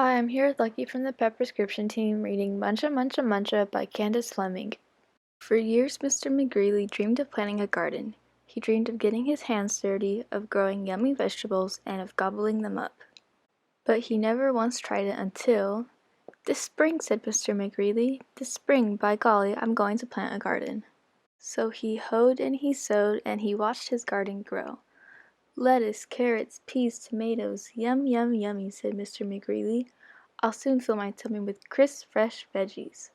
Hi, I'm here with Lucky from the Pet Prescription Team reading Muncha Muncha Muncha by Candace Fleming. For years, Mr. McGreely dreamed of planting a garden. He dreamed of getting his hands dirty, of growing yummy vegetables, and of gobbling them up. But he never once tried it until... "This spring," said Mr. McGreely. "This spring, by golly, I'm going to plant a garden." So he hoed and he sowed, and he watched his garden grow. "Lettuce, carrots, peas, tomatoes, yum, yum, yummy," said Mr. McGreely. "I'll soon fill my tummy with crisp, fresh veggies."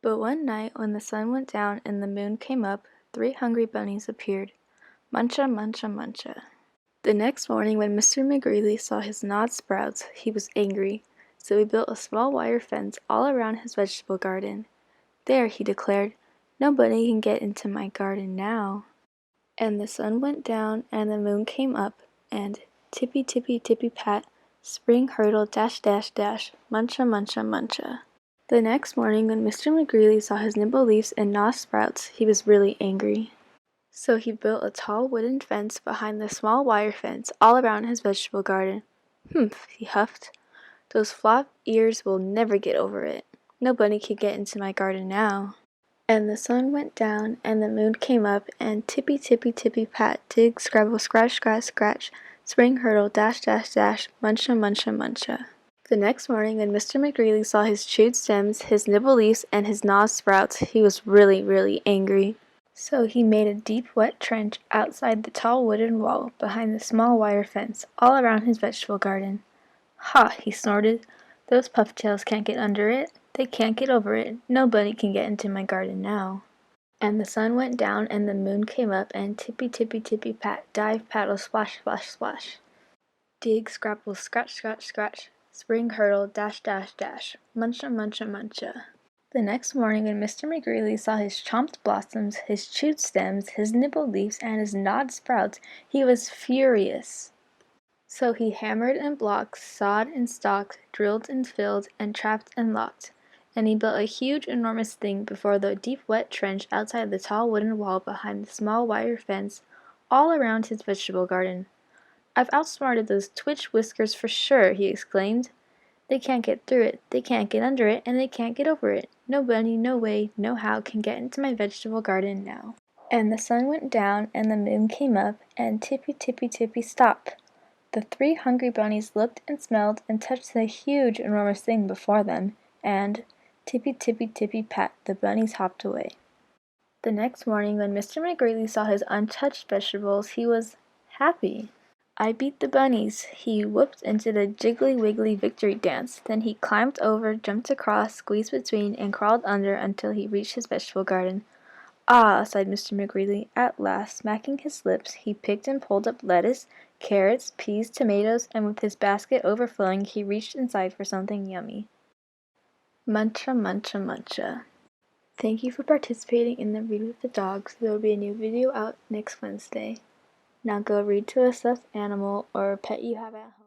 But one night, when the sun went down and the moon came up, 3 hungry bunnies appeared. Muncha, muncha, muncha. The next morning, when Mr. McGreely saw his gnawed sprouts, he was angry, so he built a small wire fence all around his vegetable garden. "There," he declared, "nobody can get into my garden now." And the sun went down and the moon came up, and tippy tippy tippy pat, spring hurdle dash dash dash, muncha muncha muncha. The next morning, when Mr. McGreely saw his nibble leaves and gnaw sprouts, he was really angry. So he built a tall wooden fence behind the small wire fence all around his vegetable garden. "Humph," he huffed, "those flop ears will never get over it. Nobody can get into my garden now." And the sun went down and the moon came up, and tippy tippy tippy pat, dig scrabble scratch scratch scratch, spring hurdle dash dash dash, muncha muncha muncha. The next morning, when Mr. McGreely saw his chewed stems, his nibble leaves, and his gnawed sprouts, he was really, really angry. So he made a deep wet trench outside the tall wooden wall behind the small wire fence all around his vegetable garden. "Ha!" he snorted. "Those pufftails can't get under it. They can't get over it. Nobody can get into my garden now." And the sun went down and the moon came up, and tippy tippy tippy pat, dive paddle splash splash splash, dig scrapple scratch scratch scratch, spring hurdle dash dash dash, muncha muncha muncha. The next morning, when Mr. McGreely saw his chomped blossoms, his chewed stems, his nibbled leaves, and his gnawed sprouts, he was furious. So he hammered and blocked, sawed and stalked, drilled and filled, and trapped and locked. And he built a huge, enormous thing before the deep wet trench outside the tall wooden wall behind the small wire fence, all around his vegetable garden. "I've outsmarted those twitch whiskers for sure," he exclaimed. "They can't get through it, they can't get under it, and they can't get over it. Nobody, no way, no how can get into my vegetable garden now." And the sun went down and the moon came up, and tippy tippy tippy stop! The 3 hungry bunnies looked and smelled and touched the huge, enormous thing before them, and tippy tippy tippy pat, the bunnies hopped away. The next morning, when Mr. McGreely saw his untouched vegetables, he was happy. "I beat the bunnies!" He whooped into the jiggly wiggly victory dance. Then he climbed over, jumped across, squeezed between, and crawled under until he reached his vegetable garden. "Ah!" sighed Mr. McGreely. At last, smacking his lips, he picked and pulled up lettuce, carrots, peas, tomatoes, and with his basket overflowing, he reached inside for something yummy. Muncha muncha muncha. Thank you for participating in the Read with the Dogs. There will be a new video out next Wednesday. Now go read to a stuffed animal or a pet you have at home.